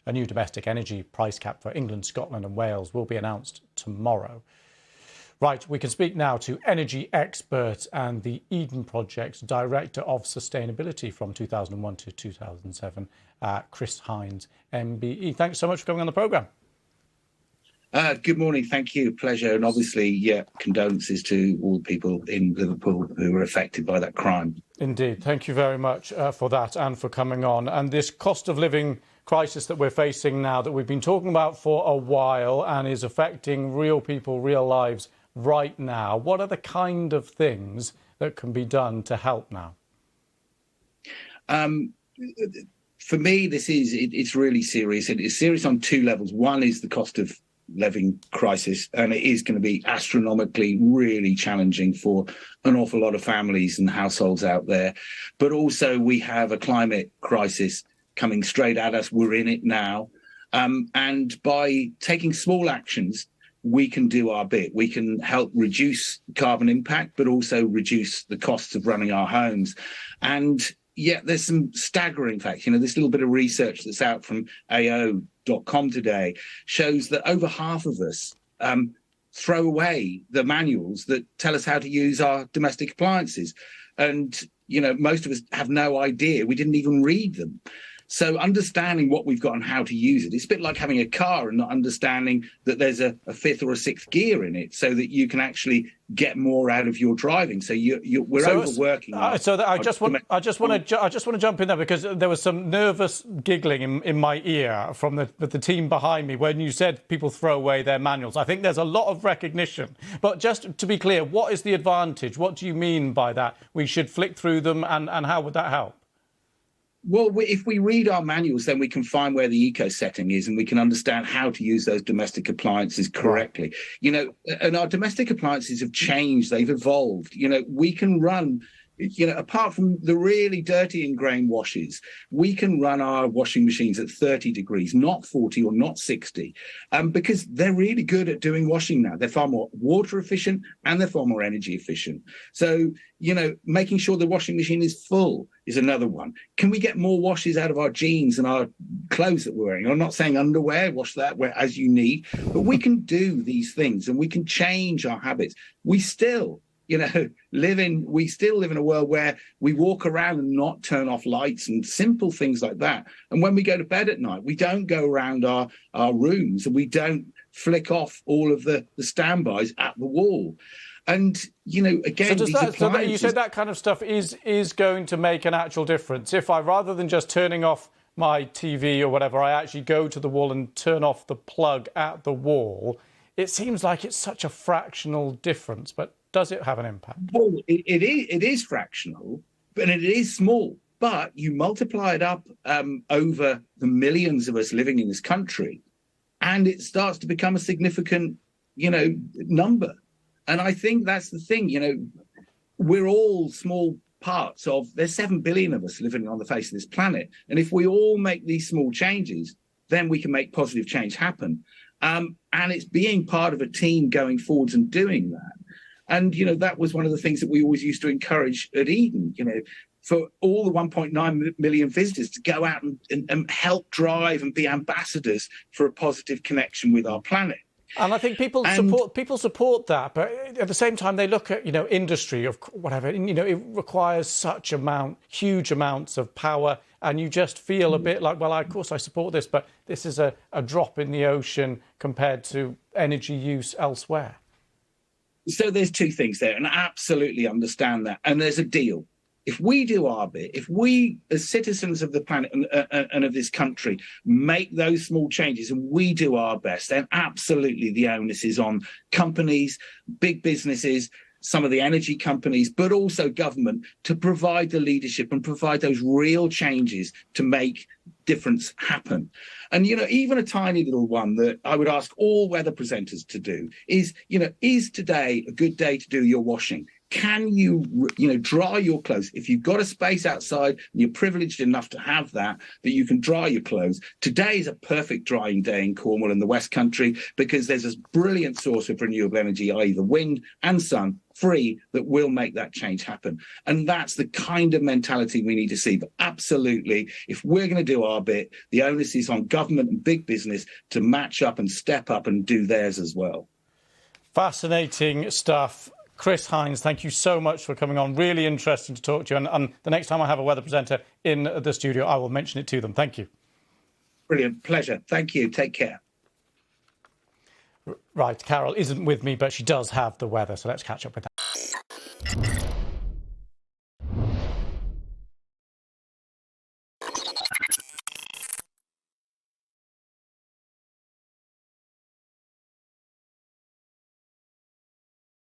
A new domestic energy price cap for England, Scotland and Wales will be announced tomorrow. Right, we can speak now to energy expert and the Eden Project's Director of Sustainability from 2001 to 2007, Chris Hines, MBE. Thanks so much for coming on the programme. Good morning. Thank you. Pleasure. And obviously, condolences to all the people in Liverpool who were affected by that crime. Indeed. Thank you very much for that and for coming on. And this cost of living crisis that we're facing now, that we've been talking about for a while and is affecting real people, real lives right now. What are the kind of things that can be done to help now? For me, it's really serious. It is serious on two levels. One is the cost of living crisis, and it is going to be astronomically really challenging for an awful lot of families and households out there. But also we have a climate crisis coming straight at us. We're in it now. And by taking small actions, we can do our bit. We can help reduce carbon impact, but also reduce the costs of running our homes. And there's some staggering facts. This little bit of research that's out from AO.com today shows that over half of us throw away the manuals that tell us how to use our domestic appliances. And, most of us have no idea. We didn't even read them. So understanding what we've got and how to use it, it's a bit like having a car and not understanding that there's a fifth or a sixth gear in it so that you can actually get more out of your driving. So we're overworking. I just want to jump in there because there was some nervous giggling in my ear from the team behind me when you said people throw away their manuals. I think there's a lot of recognition. But just to be clear, what is the advantage? What do you mean by that? We should flick through them and how would that help? Well, if we read our manuals, then we can find where the eco setting is and we can understand how to use those domestic appliances correctly. And our domestic appliances have changed. They've evolved. We can run, apart from the really dirty ingrained washes, we can run our washing machines at 30 degrees, not 40 or not 60, because they're really good at doing washing now. They're far more water efficient and they're far more energy efficient. So, making sure the washing machine is full is another one. Can we get more washes out of our jeans and our clothes that we're wearing? I'm not saying underwear, wash that as you need, but we can do these things and we can change our habits. We still live in a world where we walk around and not turn off lights and simple things like that. And when we go to bed at night, we don't go around our rooms and we don't flick off all of the standbys at the wall. And, again, so you said that kind of stuff is going to make an actual difference. If I, rather than just turning off my TV or whatever, I actually go to the wall and turn off the plug at the wall, it seems like it's such a fractional difference. But does it have an impact? Well, it is fractional, but it is small. But you multiply it up over the millions of us living in this country, and it starts to become a significant, number. And I think that's the thing, we're all small parts of, there's 7 billion of us living on the face of this planet. And if we all make these small changes, then we can make positive change happen. And it's being part of a team going forwards and doing that. And, that was one of the things that we always used to encourage at Eden, for all the 1.9 million visitors to go out and help drive and be ambassadors for a positive connection with our planet. And I think people support that, but at the same time they look at industry of whatever, it requires huge amounts of power, and you just feel a bit like, well, of course I support this, but this is a drop in the ocean compared to energy use elsewhere. So there's two things there, and I absolutely understand that, and there's a deal. If we do our bit, if we, as citizens of the planet and of this country, make those small changes and we do our best, then absolutely the onus is on companies, big businesses, some of the energy companies, but also government to provide the leadership and provide those real changes to make difference happen. And, even a tiny little one that I would ask all weather presenters to do is, is today a good day to do your washing? can you, dry your clothes? If you've got a space outside and you're privileged enough to have that you can dry your clothes. Today is a perfect drying day in Cornwall and the West Country because there's a brilliant source of renewable energy, i.e. the wind and sun, free, that will make that change happen. And that's the kind of mentality we need to see. But absolutely, if we're going to do our bit, the onus is on government and big business to match up and step up and do theirs as well. Fascinating stuff. Chris Hines, thank you so much for coming on. Really interesting to talk to you. And the next time I have a weather presenter in the studio, I will mention it to them. Thank you. Brilliant. Pleasure. Thank you. Take care. Right. Carol isn't with me, but she does have the weather. So let's catch up with that.